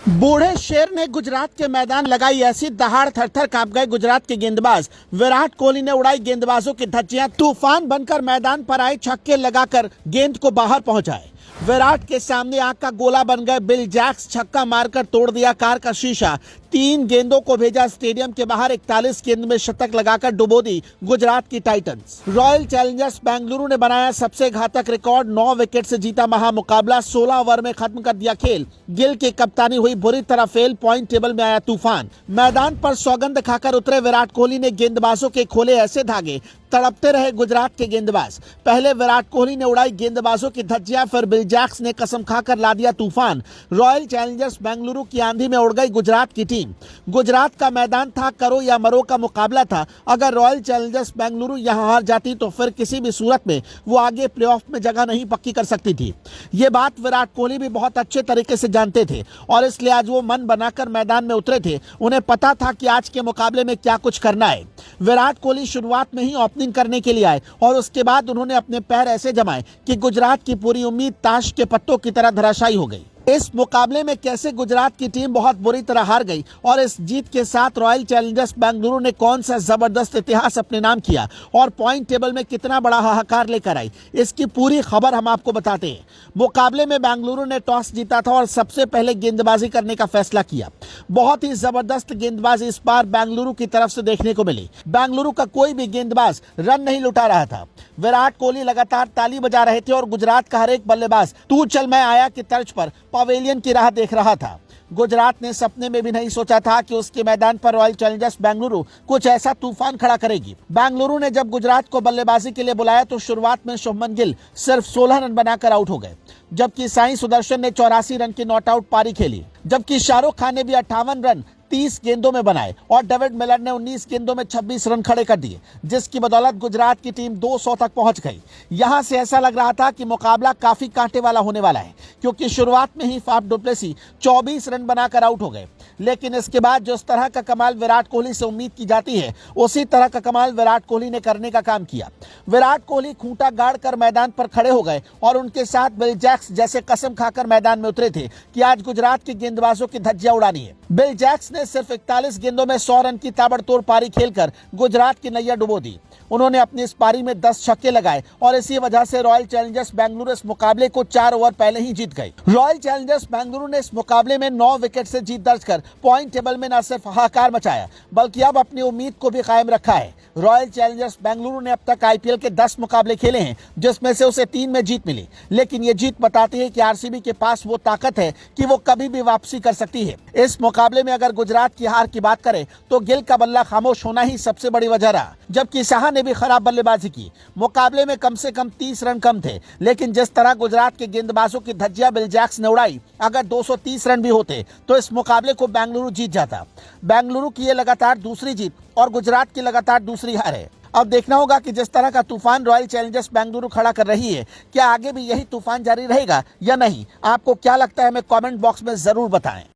बूढ़े शेर ने गुजरात के मैदान लगाई ऐसी दहाड़, थर-थर कांप गए गुजरात के गेंदबाज। विराट कोहली ने उड़ाई गेंदबाजों की धज्जियां, तूफान बनकर मैदान पर आए, छक्के लगाकर गेंद को बाहर पहुंचाए। विराट के सामने आग का गोला बन गए बिल जैक्स, छक्का मारकर तोड़ दिया कार का शीशा। 3 गेंदों को भेजा स्टेडियम के बाहर, 41 गेंद में शतक लगाकर डुबो दी गुजरात की टाइटंस। रॉयल चैलेंजर्स बेंगलुरु ने बनाया सबसे घातक रिकॉर्ड, 9 विकेट से जीता महामुकाबला, 16 ओवर में खत्म कर दिया खेल। गिल की कप्तानी हुई बुरी तरह फेल, पॉइंट टेबल में आया तूफान। मैदान पर सौगंध खाकर उतरे विराट कोहली ने गेंदबाजों के खोले ऐसे धागे, तड़पते रहे गुजरात के गेंदबाज। पहले विराट कोहली ने उड़ाई गेंदबाजों की धज्जियां, फिर बिल जैक्स ने कसम खाकर ला दिया तूफान। रॉयल चैलेंजर्स बेंगलुरु की आंधी में उड़ गई गुजरात की टीम। गुजरात का मैदान था करो या मरो का मुकाबला था। अगर रॉयल चैलेंजर्स बेंगलुरु यहां हार जाती तो फिर किसी भी सूरत में वो आगे प्लेऑफ में जगह नहीं पक्की कर सकती थी। ये बात विराट कोहली भी बहुत अच्छे तरीके से जानते थे और इसलिए आज वो मन बनाकर मैदान में उतरे थे। उन्हें पता था कि आज के मुकाबले में क्या कुछ करना है। विराट कोहली शुरुआत में ही ओपनिंग करने के लिए आए और उसके बाद उन्होंने अपने पैर ऐसे जमाए कि गुजरात की पूरी उम्मीद ताश के पत्तों की तरह धराशायी हो गई। इस मुकाबले में कैसे गुजरात की टीम बहुत बुरी तरह हार गई और इस जीत के साथ रॉयल चैलेंजर्स बेंगलुरु ने कौन सा जबरदस्त इतिहास अपने नाम किया और पॉइंट टेबल में कितना बड़ा हाहाकार लेकर आई, इसकी पूरी खबर हम आपको बताते हैं। मुकाबले में बेंगलुरु ने टॉस जीता था और सबसे पहले गेंदबाजी करने का फैसला किया। बहुत ही जबरदस्त गेंदबाजी इस बार बेंगलुरु की तरफ से देखने को मिली। बेंगलुरु का कोई भी गेंदबाज रन नहीं लुटा रहा था। विराट कोहली लगातार ताली बजा रहे थे और गुजरात का हर एक बल्लेबाज तू चल मैं आया की तर्ज पर पवेलियन की राह देख रहा था। गुजरात ने सपने में भी नहीं सोचा था कि उसके मैदान पर रॉयल चैलेंजर्स बेंगलुरु कुछ ऐसा तूफान खड़ा करेगी। बेंगलुरु ने जब गुजरात को बल्लेबाजी के लिए बुलाया तो शुरुआत में शुभमन गिल सिर्फ 16 रन बनाकर आउट हो गए, जबकि साई सुदर्शन ने 84 रन की नॉट आउट पारी खेली, जबकि शाहरुख खान ने भी 58 रन 30 गेंदों में बनाए और डेविड मिलर ने 19 गेंदों में 26 रन खड़े कर दिए, जिसकी बदौलत गुजरात की टीम 200 तक पहुंच गई। यहां से ऐसा लग रहा था कि मुकाबला काफी कांटे वाला होने वाला है, क्योंकि शुरुआत में ही फाफ डुप्लेसी 24 रन बनाकर आउट हो गए। लेकिन इसके बाद जिस तरह का कमाल विराट कोहली से उम्मीद की जाती है, उसी तरह का कमाल विराट कोहली ने करने का काम किया। विराट कोहली खूंटा गाड़ कर मैदान पर खड़े हो गए और उनके साथ बिल जैक्स जैसे कसम खाकर मैदान में उतरे थे कि आज गुजरात के गेंदबाजों की धज्जियां उड़ानी है। बिल जैक्स ने सिर्फ 41 गेंदों में 100 रन की ताबड़तोड़ पारी खेलकर गुजरात की नैया डुबो दी। उन्होंने अपनी इस पारी में 10 छक्के लगाए और इसी वजह से रॉयल चैलेंजर्स बेंगलुरु इस मुकाबले को 4 ओवर पहले ही जीत गई। रॉयल चैलेंजर्स बेंगलुरु ने इस मुकाबले में 9 विकेट से जीत दर्ज कर पॉइंट टेबल में न सिर्फ हाहाकार मचाया, बल्कि अब अपनी उम्मीद को भी कायम रखा है। रॉयल चैलेंजर्स बेंगलुरु ने अब तक आईपीएल के 10 मुकाबले खेले हैं, जिसमें से उसे 3 में जीत मिली। लेकिन ये जीत बताती है कि आरसीबी के पास वो ताकत है कि वो कभी भी वापसी कर सकती है। इस मुकाबले में अगर गुजरात की हार की बात करें तो गिल का बल्ला खामोश होना ही सबसे बड़ी वजह रहा, जबकि साहा ने भी खराब बल्लेबाजी की। मुकाबले में कम से कम 30 रन कम थे, लेकिन जिस तरह गुजरात के गेंदबाजों की धज्जियां बिल जैक्स ने उड़ाई, अगर 230 रन भी होते तो इस मुकाबले को बेंगलुरु जीत जाता। बेंगलुरु की ये लगातार दूसरी जीत और गुजरात की लगातार दूसरी हार है। अब देखना होगा कि जिस तरह का तूफान रॉयल चैलेंजर्स बेंगलुरु खड़ा कर रही है, क्या आगे भी यही तूफान जारी रहेगा या नहीं। आपको क्या लगता है, हमें कमेंट बॉक्स में जरूर बताएं।